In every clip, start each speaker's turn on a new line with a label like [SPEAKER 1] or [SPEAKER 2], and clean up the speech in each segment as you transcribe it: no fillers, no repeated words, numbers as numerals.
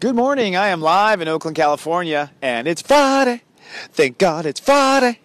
[SPEAKER 1] Good morning. I am live in Oakland, California, and it's Friday. Thank God it's Friday.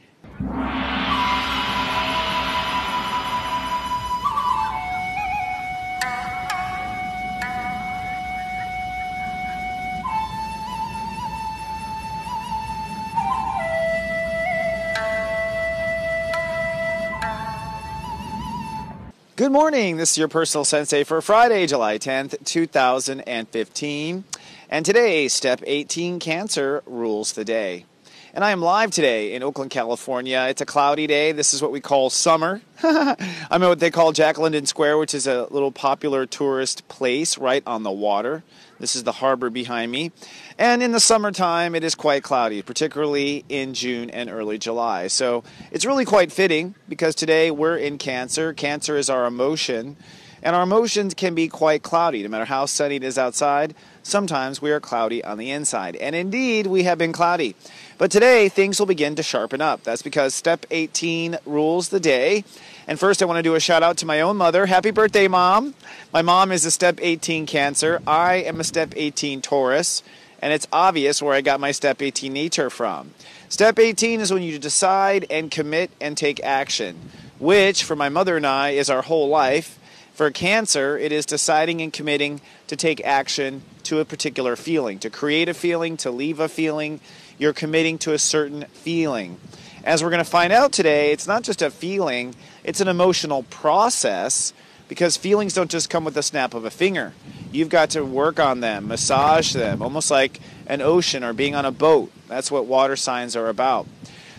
[SPEAKER 1] Good morning. This is your personal sensei for Friday, July 10th, 2015. And today, Step 18 Cancer rules the day. And I am live today in Oakland, California. It's a cloudy day. This is what we call summer. I'm at what they call Jack London Square, which is a little popular tourist place right on the water. This is the harbor behind me. And in the summertime, it is quite cloudy, particularly in June and early July. So it's really quite fitting because today we're in Cancer. Cancer is our emotion. And our emotions can be quite cloudy. No matter how sunny it is outside, sometimes we are cloudy on the inside. And indeed, we have been cloudy. But today, things will begin to sharpen up. That's because Step 18 rules the day. And first, I want to do a shout out to my own mother. Happy birthday, Mom. My mom is a Step 18 Cancer. I am a Step 18 Taurus. And it's obvious where I got my Step 18 nature from. Step 18 is when you decide and commit and take action, which, for my mother and I, is our whole life. For Cancer, it is deciding and committing to take action to a particular feeling, to create a feeling, to leave a feeling. You're committing to a certain feeling. As we're going to find out today, it's not just a feeling, it's an emotional process, because feelings don't just come with the snap of a finger. You've got to work on them, massage them, almost like an ocean or being on a boat. That's what water signs are about.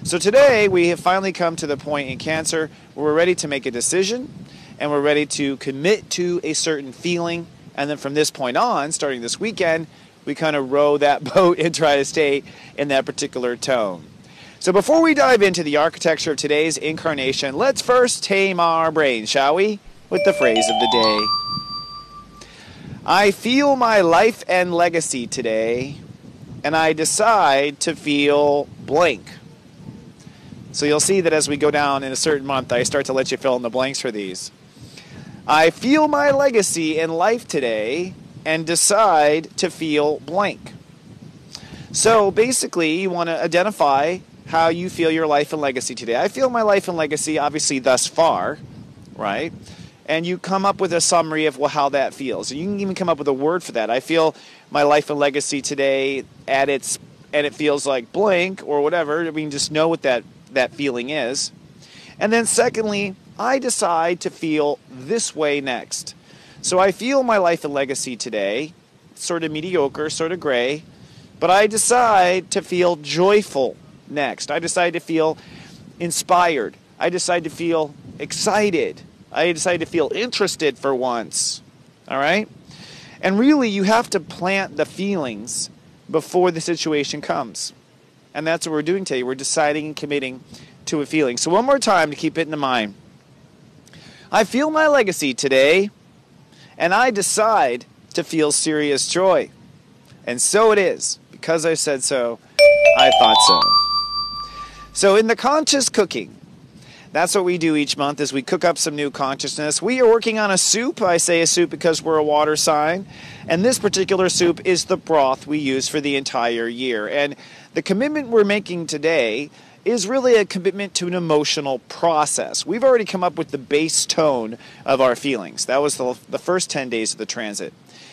[SPEAKER 1] So today, we have finally come to the point in Cancer where we're ready to make a decision, and we're ready to commit to a certain feeling. And then from this point on, starting this weekend, we kind of row that boat and try to stay in that particular tone. So before we dive into the architecture of today's incarnation, let's first tame our brains, shall we? With the phrase of the day. I feel my life and legacy today, and I decide to feel blank. So you'll see that as we go down in a certain month, I start to let you fill in the blanks for these. I feel my legacy in life today and decide to feel blank. So basically, you want to identify how you feel your life and legacy today. I feel my life and legacy, obviously, thus far, right? And you come up with a summary of how that feels. You can even come up with a word for that. I feel my life and legacy today and it feels like blank or whatever. I mean, just know what that feeling is. And then secondly, I decide to feel this way next. So I feel my life and legacy today, sort of mediocre, sort of gray, but I decide to feel joyful next. I decide to feel inspired. I decide to feel excited. I decide to feel interested for once. All right? And really, you have to plant the feelings before the situation comes. And that's what we're doing today. We're deciding and committing to a feeling. So one more time to keep it in the mind. I feel my legacy today, and I decide to feel serious joy. And so it is. Because I said so, I thought so. So in the conscious cooking, that's what we do each month, is we cook up some new consciousness. We are working on a soup. I say a soup because we're a water sign. And this particular soup is the broth we use for the entire year. And the commitment we're making today is really a commitment to an emotional process. We've already come up with the base tone of our feelings. That was the first 10 days of the transit.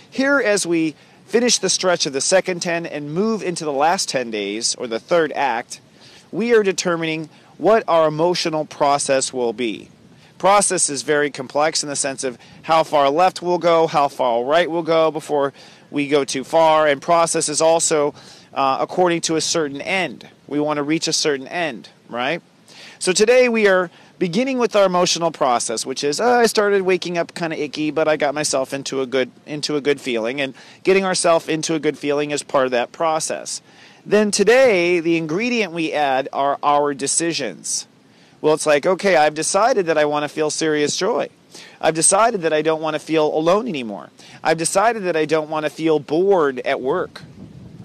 [SPEAKER 1] Here, as we finish the stretch of the second 10 and move into the last 10 days, or the third act, we are determining what our emotional process will be. Process is very complex in the sense of how far left we'll go, how far right we'll go before we go too far, and process is also according to a certain end. We want to reach a certain end, right? So today we are beginning with our emotional process, which is I started waking up kind of icky, but I got myself into a good feeling, and getting ourselves into a good feeling is part of that process. Then today, the ingredient we add are our decisions. Well, it's like, okay, I've decided that I want to feel serious joy. I've decided that I don't want to feel alone anymore. I've decided that I don't want to feel bored at work.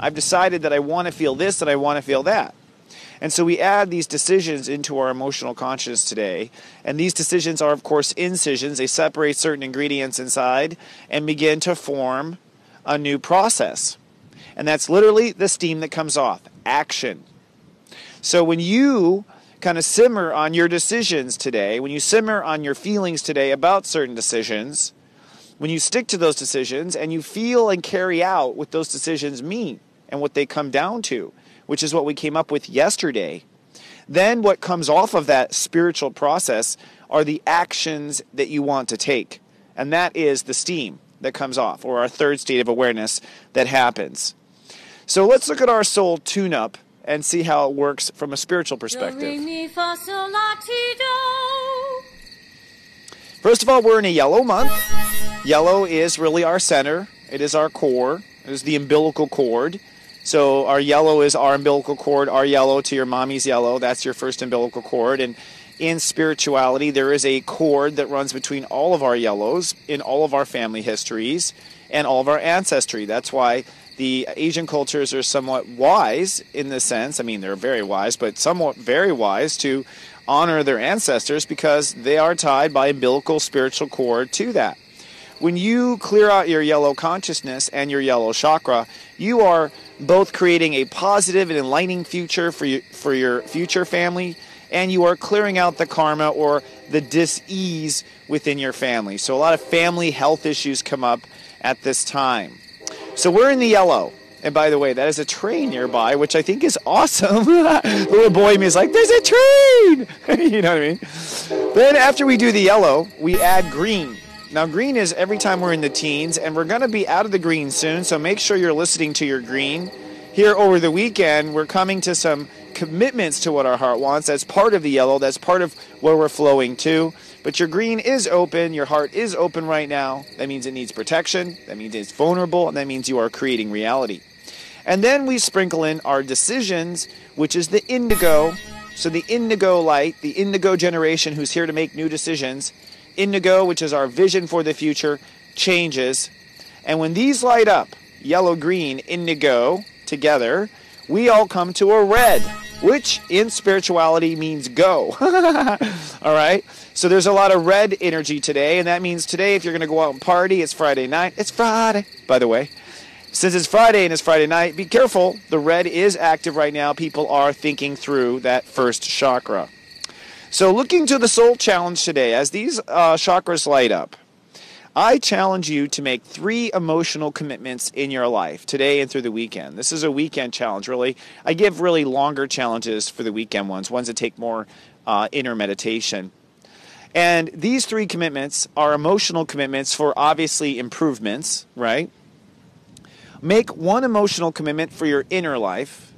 [SPEAKER 1] I've decided that I want to feel this and I want to feel that. And so we add these decisions into our emotional consciousness today. And these decisions are, of course, incisions. They separate certain ingredients inside and begin to form a new process. And that's literally the steam that comes off. Action. So when you kind of simmer on your decisions today, when you simmer on your feelings today about certain decisions, when you stick to those decisions and you feel and carry out what those decisions mean and what they come down to, which is what we came up with yesterday, then what comes off of that spiritual process are the actions that you want to take. And that is the steam that comes off, or our third state of awareness that happens. So let's look at our soul tune-up and see how it works from a spiritual perspective. First of all, we're in a yellow month. Yellow is really our center. It is our core. It is the umbilical cord. So our yellow is our umbilical cord. Our yellow to your mommy's yellow. That's your first umbilical cord. And in spirituality, there is a cord that runs between all of our yellows in all of our family histories and all of our ancestry. That's why the Asian cultures are somewhat wise in the sense, I mean, they're very wise, but somewhat very wise to honor their ancestors because they are tied by umbilical spiritual cord to that. When you clear out your yellow consciousness and your yellow chakra, you are both creating a positive and enlightening future for your future family, and you are clearing out the karma or the dis-ease within your family. So a lot of family health issues come up at this time. So we're in the yellow. And by the way, that is a train nearby, which I think is awesome. Little boy in me is like, there's a train! You know what I mean? Then after we do the yellow, we add green. Now green is every time we're in the teens, and we're going to be out of the green soon, so make sure you're listening to your green. Here over the weekend, we're coming to some commitments to what our heart wants. That's part of the yellow. That's part of where we're flowing to. But your green is open. Your heart is open right now. That means it needs protection. That means it's vulnerable. And that means you are creating reality. And then we sprinkle in our decisions, which is the indigo. So the indigo light, the indigo generation who's here to make new decisions. Indigo, which is our vision for the future, changes. And when these light up, yellow, green, indigo, together, we all come to a red, which in spirituality means go. All right? So there's a lot of red energy today, and that means today if you're going to go out and party, it's Friday night. It's Friday, by the way. Since it's Friday and it's Friday night, be careful. The red is active right now. People are thinking through that first chakra. So looking to the soul challenge today, as these chakras light up, I challenge you to make 3 emotional commitments in your life today and through the weekend. This is a weekend challenge, really. I give really longer challenges for the weekend ones that take more inner meditation. And these 3 commitments are emotional commitments for obviously improvements, right? Make 1 emotional commitment for your inner life.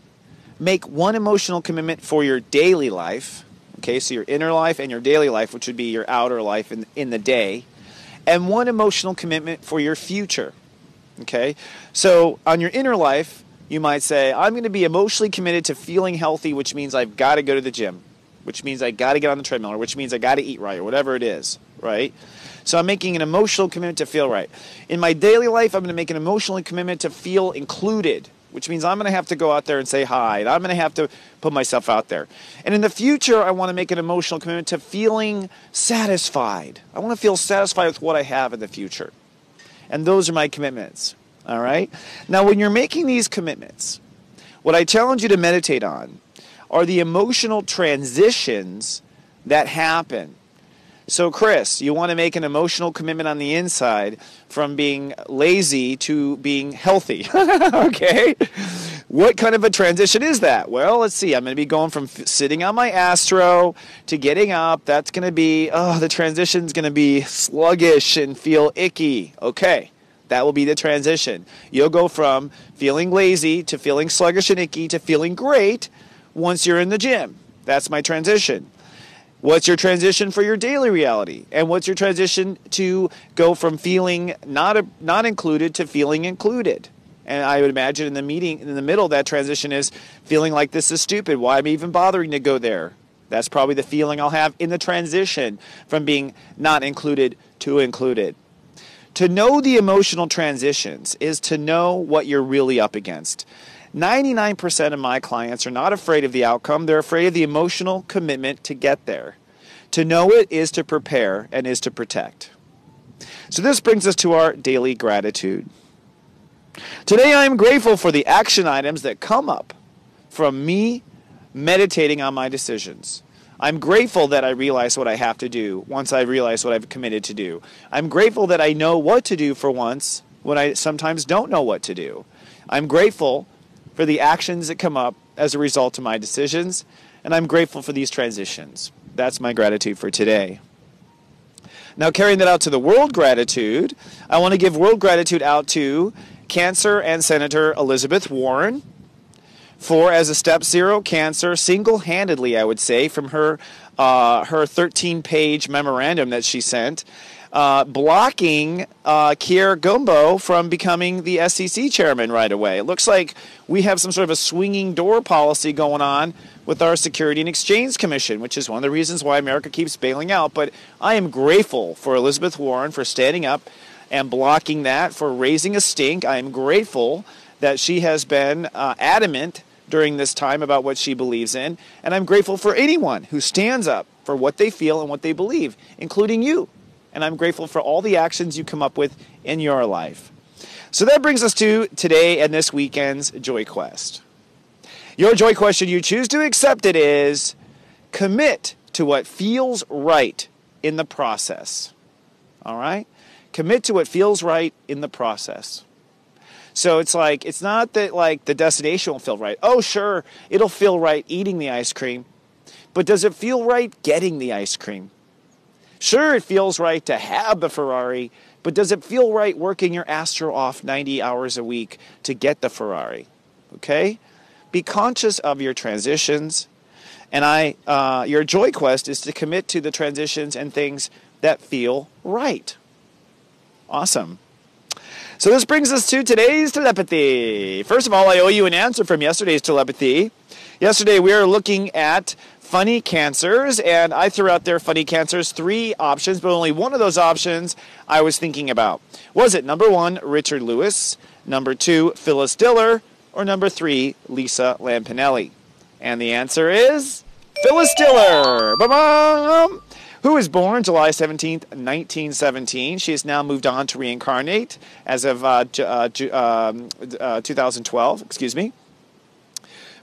[SPEAKER 1] Make 1 emotional commitment for your daily life. Okay, so your inner life and your daily life, which would be your outer life in the day. And 1 emotional commitment for your future. Okay, so on your inner life, you might say, I'm going to be emotionally committed to feeling healthy, which means I've got to go to the gym, which means I got to get on the treadmill, or which means I got to eat right, or whatever it is, right? So I'm making an emotional commitment to feel right. In my daily life, I'm going to make an emotional commitment to feel included, which means I'm going to have to go out there and say hi, and I'm going to have to put myself out there. And in the future, I want to make an emotional commitment to feeling satisfied. I want to feel satisfied with what I have in the future. And those are my commitments, all right? Now, when you're making these commitments, what I challenge you to meditate on are the emotional transitions that happen. So, Chris, you want to make an emotional commitment on the inside from being lazy to being healthy. Okay? What kind of a transition is that? Well, let's see. I'm going to be going from sitting on my Astro to getting up. That's going to be, the transition's going to be sluggish and feel icky. Okay. That will be the transition. You'll go from feeling lazy to feeling sluggish and icky to feeling great once you're in the gym. That's my transition. What's your transition for your daily reality? And what's your transition to go from feeling not included to feeling included? And I would imagine in the middle, that transition is feeling like this is stupid. Why am I even bothering to go there? That's probably the feeling I'll have in the transition from being not included to included. To know the emotional transitions is to know what you're really up against. 99% of my clients are not afraid of the outcome. They're afraid of the emotional commitment to get there. To know it is to prepare and is to protect. So this brings us to our daily gratitude. Today I am grateful for the action items that come up from me meditating on my decisions. I'm grateful that I realize what I have to do once I realize what I've committed to do. I'm grateful that I know what to do for once when I sometimes don't know what to do. I'm grateful for the actions that come up as a result of my decisions, and I'm grateful for these transitions. That's my gratitude for today. Now, carrying that out to the world gratitude, I want to give world gratitude out to Cancer and Senator Elizabeth Warren for, as a step 0, Cancer, single-handedly, I would say, from her 13-page memorandum that she sent, blocking Kier Gumbo from becoming the SEC chairman right away. It looks like we have some sort of a swinging door policy going on with our Security and Exchange Commission, which is one of the reasons why America keeps bailing out. But I am grateful for Elizabeth Warren for standing up and blocking that, for raising a stink. I am grateful that she has been adamant during this time about what she believes in, and I'm grateful for anyone who stands up for what they feel and what they believe, including you. And I'm grateful for all the actions you come up with in your life. So that brings us to today and this weekend's Joy Quest. Your Joy Question, you choose to accept it, is commit to what feels right in the process. All right? Commit to what feels right in the process. So it's like, it's not that like the destination will feel right. Oh, sure, it'll feel right eating the ice cream. But does it feel right getting the ice cream? Sure, it feels right to have the Ferrari, but does it feel right working your ass off 90 hours a week to get the Ferrari? Okay? Be conscious of your transitions. And your Joy Quest is to commit to the transitions and things that feel right. Awesome. So this brings us to today's telepathy. First of all, I owe you an answer from yesterday's telepathy. Yesterday we were looking at funny cancers, and I threw out there funny cancers, 3 options, but only one of those options I was thinking about. Was it number 1, Richard Lewis, number 2, Phyllis Diller, or number 3, Lisa Lampanelli? And the answer is Phyllis Diller. Ba-bum! Who was born July 17th, 1917. She has now moved on to reincarnate as of 2012. Excuse me.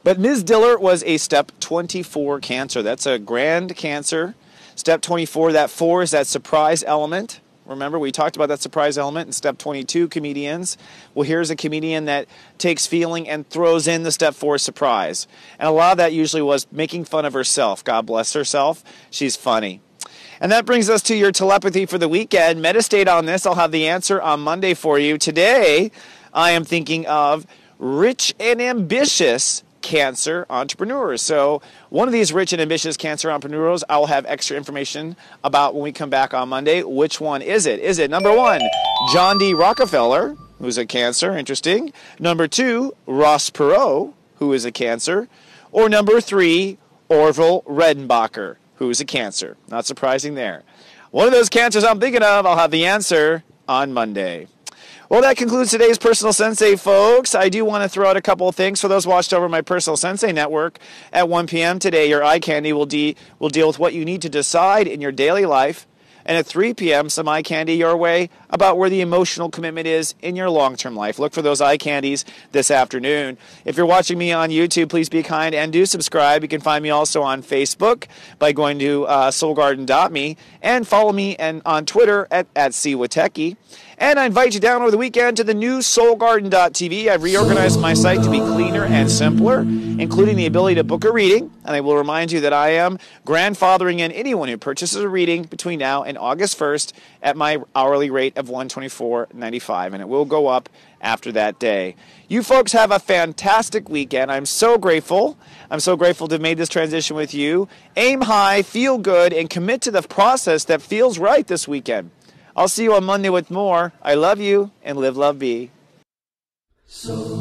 [SPEAKER 1] But Ms. Diller was a step 24 cancer. That's a grand cancer. Step 24, that 4 is that surprise element. Remember, we talked about that surprise element in step 22, comedians. Well, here's a comedian that takes feeling and throws in the step 4 surprise. And a lot of that usually was making fun of herself. God bless herself. She's funny. And that brings us to your telepathy for the weekend. Meditate on this. I'll have the answer on Monday for you. Today, I am thinking of rich and ambitious cancer entrepreneurs. So one of these rich and ambitious cancer entrepreneurs, I'll have extra information about when we come back on Monday. Which one is it? Is it number 1, John D. Rockefeller, who's a cancer, interesting. Number 2, Ross Perot, who is a cancer. Or number 3, Orville Redenbacher, who is a cancer. Not surprising there. One of those cancers I'm thinking of, I'll have the answer on Monday. Well, that concludes today's Personal Sensei, folks. I do want to throw out a couple of things for those watched over my Personal Sensei network. At 1 p.m. today, your eye candy will deal with what you need to decide in your daily life. And at 3 p.m., some eye candy your way about where the emotional commitment is in your long-term life. Look for those eye candies this afternoon. If you're watching me on YouTube, please be kind and do subscribe. You can find me also on Facebook by going to soulgarden.me, and follow me on Twitter at Witecki. And I invite you down over the weekend to the new soulgarden.tv. I've reorganized my site to be cleaner and simpler, including the ability to book a reading. And I will remind you that I am grandfathering in anyone who purchases a reading between now and August 1st at my hourly rate of $124.95. And it will go up after that day. You folks have a fantastic weekend. I'm so grateful. I'm so grateful to have made this transition with you. Aim high, feel good, and commit to the process that feels right this weekend. I'll see you on Monday with more. I love you, and live, love, be. So